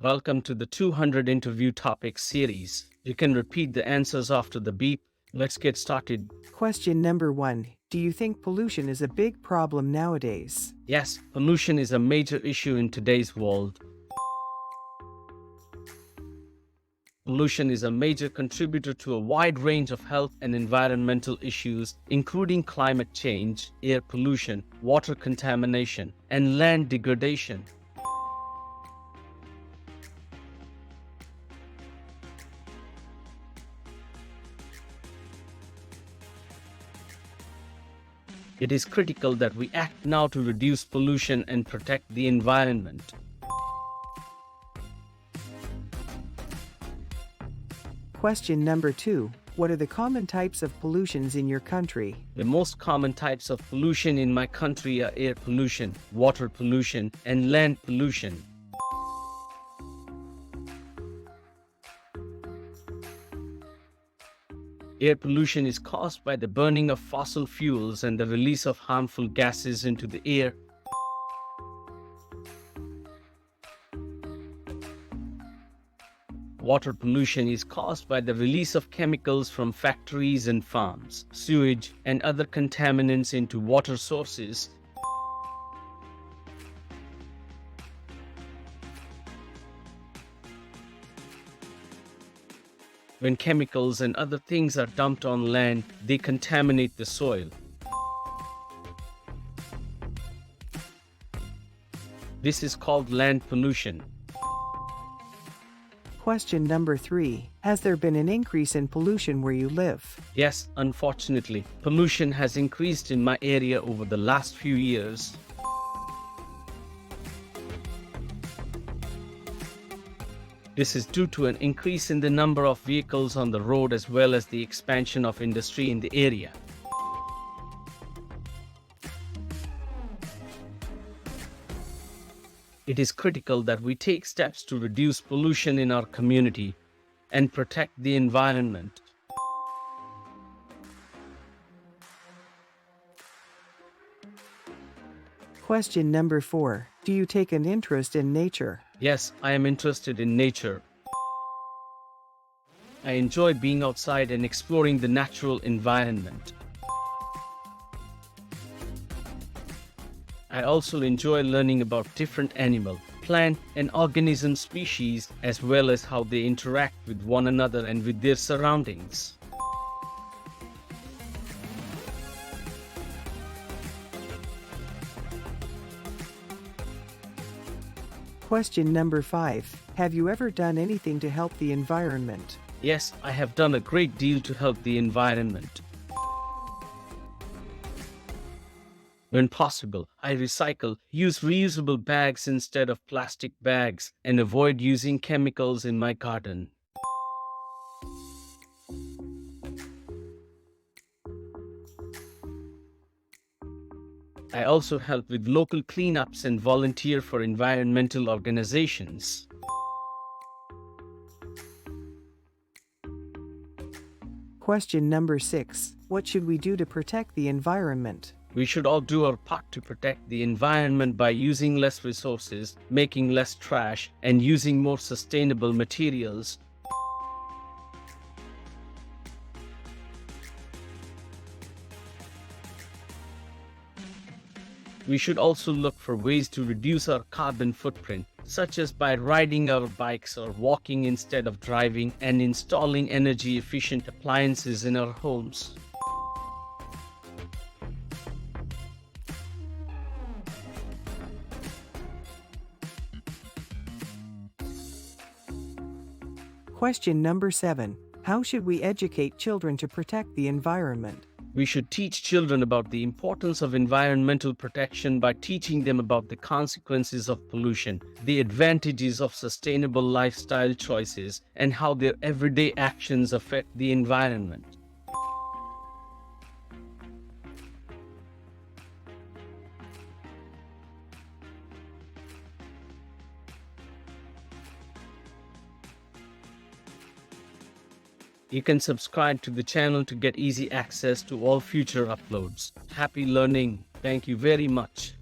Welcome to the 200 interview topics series. You can repeat the answers after the beep. Let's get started. Question number 1. Do you think pollution is a big problem nowadays? Yes, pollution is a major issue in today's world. Pollution is a major contributor to a wide range of health and environmental issues, including climate change, air pollution, water contamination, and land degradation. It is critical that we act now to reduce pollution and protect the environment. Question number 2. What are the common types of pollutions in your country? The most common types of pollution in my country are air pollution, water pollution, and land pollution. Air pollution is caused by the burning of fossil fuels and the release of harmful gases into the air. Water pollution is caused by the release of chemicals from factories and farms, sewage, and other contaminants into water sources. When chemicals and other things are dumped on land, they contaminate the soil. This is called land pollution. Question number 3. Has there been an increase in pollution where you live? Yes, unfortunately, pollution has increased in my area over the last few years. This is due to an increase in the number of vehicles on the road as well as the expansion of industry in the area. It is critical that we take steps to reduce pollution in our community and protect the environment. Question number 4. Do you take an interest in nature? Yes, I am interested in nature. I enjoy being outside and exploring the natural environment. I also enjoy learning about different animal, plant, and organism species as well as how they interact with one another and with their surroundings. Question number 5. Have you ever done anything to help the environment? Yes, I have done a great deal to help the environment. When possible, I recycle, use reusable bags instead of plastic bags, and avoid using chemicals in my garden. I also help with local cleanups and volunteer for environmental organizations. Question number 6. What should we do to protect the environment? We should all do our part to protect the environment by using less resources, making less trash, and using more sustainable materials. We should also look for ways to reduce our carbon footprint, such as by riding our bikes or walking instead of driving, and installing energy-efficient appliances in our homes. Question number 7. How should we educate children to protect the environment? We should teach children about the importance of environmental protection by teaching them about the consequences of pollution, the advantages of sustainable lifestyle choices, and how their everyday actions affect the environment. You can subscribe to the channel to get easy access to all future uploads. Happy learning. Thank you very much.